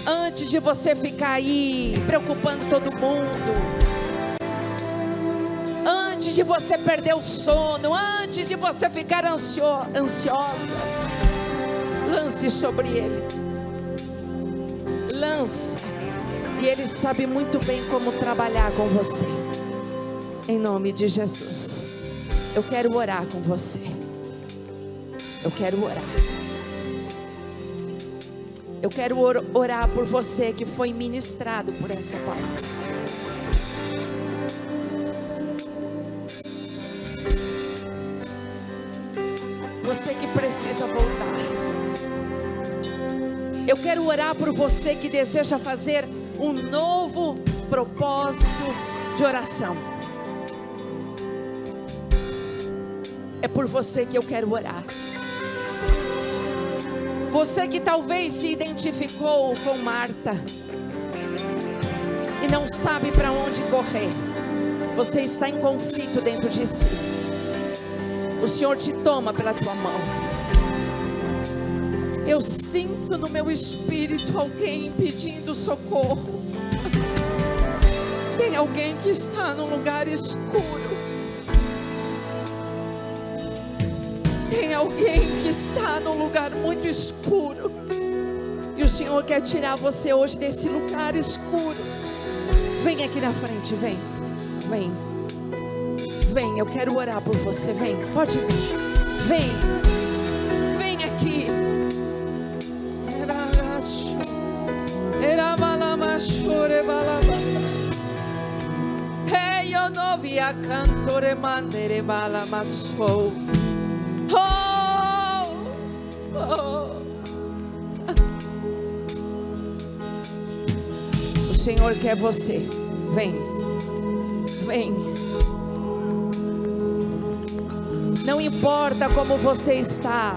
Antes de você ficar aí preocupando todo mundo, antes de você perder o sono, antes de você ficar ansiosa, lance sobre Ele. Lança. E Ele sabe muito bem como trabalhar com você. Em nome de Jesus, eu quero orar com você. Eu quero orar. Eu quero orar por você que foi ministrado por essa palavra. Você que precisa voltar. Eu quero orar por você que deseja fazer um novo propósito de oração. É por você que eu quero orar. Você que talvez se identificou com Marta e não sabe para onde correr. Você está em conflito dentro de si. O Senhor te toma pela tua mão. Eu sinto no meu espírito alguém pedindo socorro. Tem alguém que está num lugar escuro. Tem alguém que está num lugar muito escuro. E o Senhor quer tirar você hoje desse lugar escuro. Vem aqui na frente, vem. Vem. Vem, eu quero orar por você. Vem, pode vir. Vem. Vem aqui. Era cantore mandere bala maso. Oh, oh. O Senhor quer você. Vem, vem. Não importa como você está,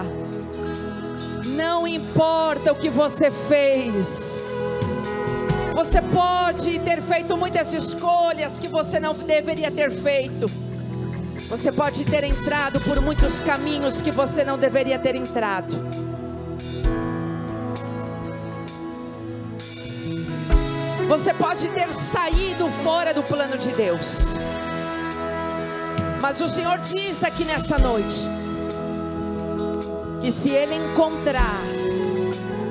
não importa o que você fez. Você pode ter feito muitas escolhas que você não deveria ter feito. Você pode ter entrado por muitos caminhos que você não deveria ter entrado. Você pode ter saído fora do plano de Deus. Mas o Senhor diz aqui nessa noite, que se Ele encontrar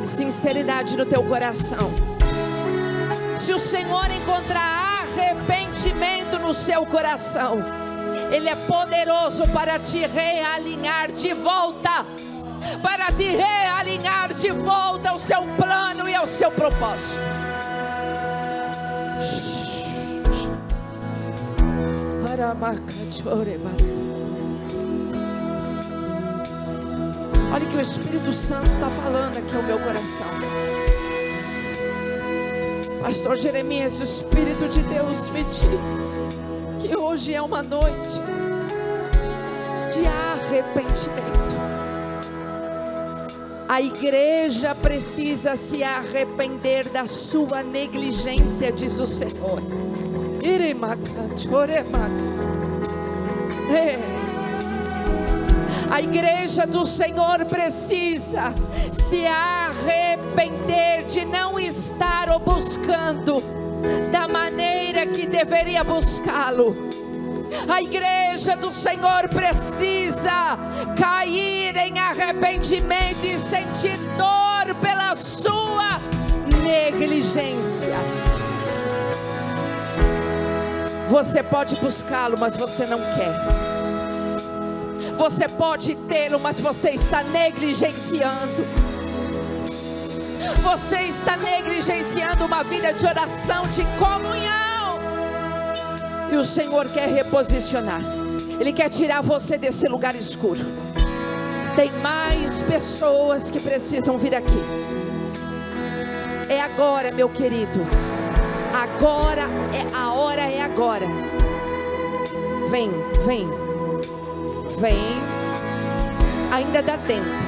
sinceridade no teu coração, se o Senhor encontrar arrependimento no seu coração, Ele é poderoso para te realinhar de volta, para te realinhar de volta ao seu plano e ao seu propósito. Olha que o Espírito Santo está falando aqui ao meu coração. Pastor Jeremias, o Espírito de Deus me diz que hoje é uma noite de arrependimento. A igreja precisa se arrepender da sua negligência, diz o Senhor. A igreja do Senhor precisa se arrepender de não estar o buscando da maneira que deveria buscá-lo. A igreja do Senhor precisa cair em arrependimento e sentir dor pela sua negligência. Você pode buscá-lo, mas você não quer. Você pode tê-lo, mas você está negligenciando. Você está negligenciando uma vida de oração, de comunhão. E o Senhor quer reposicionar. Ele quer tirar você desse lugar escuro. Tem mais pessoas que precisam vir aqui. É agora, meu querido. Agora, a hora é agora. Vem, vem, vem. Ainda dá tempo.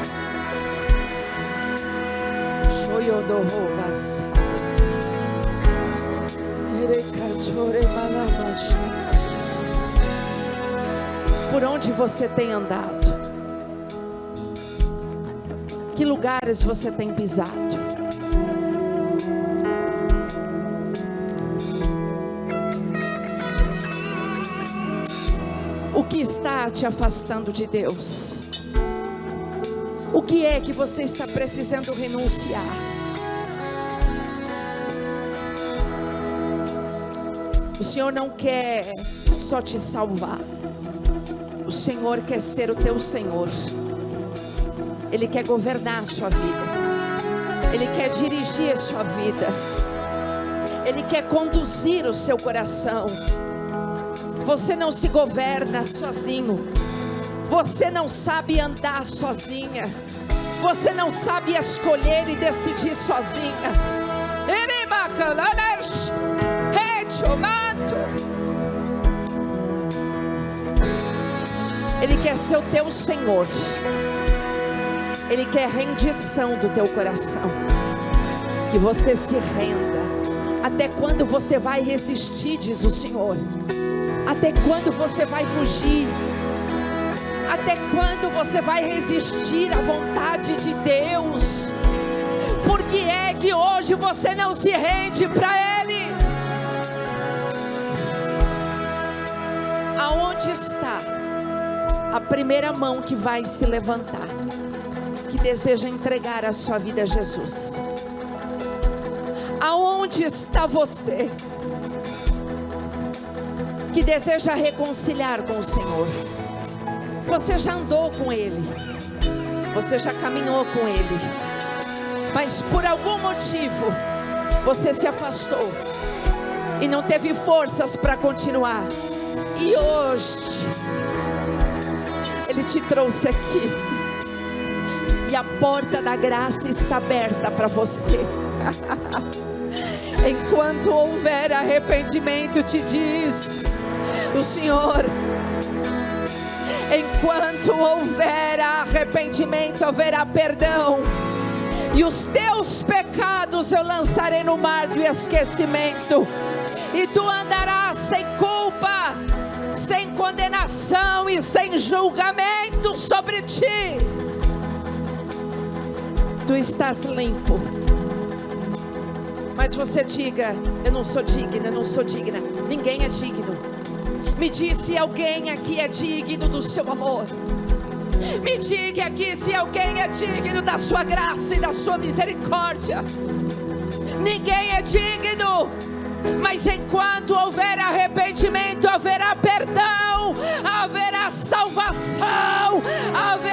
Por onde você tem andado? Que lugares você tem pisado? O que está te afastando de Deus? O que é que você está precisando renunciar? O Senhor não quer só te salvar. O Senhor quer ser o teu Senhor. Ele quer governar a sua vida. Ele quer dirigir a sua vida. Ele quer conduzir o seu coração. Você não se governa sozinho. Você não sabe andar sozinha. Você não sabe escolher e decidir sozinha. Ele quer ser o teu Senhor. Ele quer rendição do teu coração. Que você se renda. Até quando você vai resistir, diz o Senhor? Até quando você vai fugir? Até quando você vai resistir à vontade de Deus? Por que é que hoje você não se rende para Ele? Aonde está a primeira mão que vai se levantar, que deseja entregar a sua vida a Jesus? Aonde está você que deseja reconciliar com o Senhor? Você já andou com Ele, você já caminhou com Ele, mas por algum motivo você se afastou e não teve forças para continuar. E hoje Ele te trouxe aqui, e a porta da graça está aberta para você. Enquanto houver arrependimento, te diz o Senhor, enquanto houver arrependimento, haverá perdão, e os teus pecados eu lançarei no mar do esquecimento, e tu andarás sem culpa, sem condenação e sem julgamento sobre ti. Tu estás limpo. Mas você diga: eu não sou digna, eu não sou digna. Ninguém é digno. Me diz se alguém aqui é digno do seu amor. Me diga aqui se alguém é digno da sua graça e da sua misericórdia. Ninguém é digno. Mas enquanto houver arrependimento, haverá perdão, haverá salvação, haverá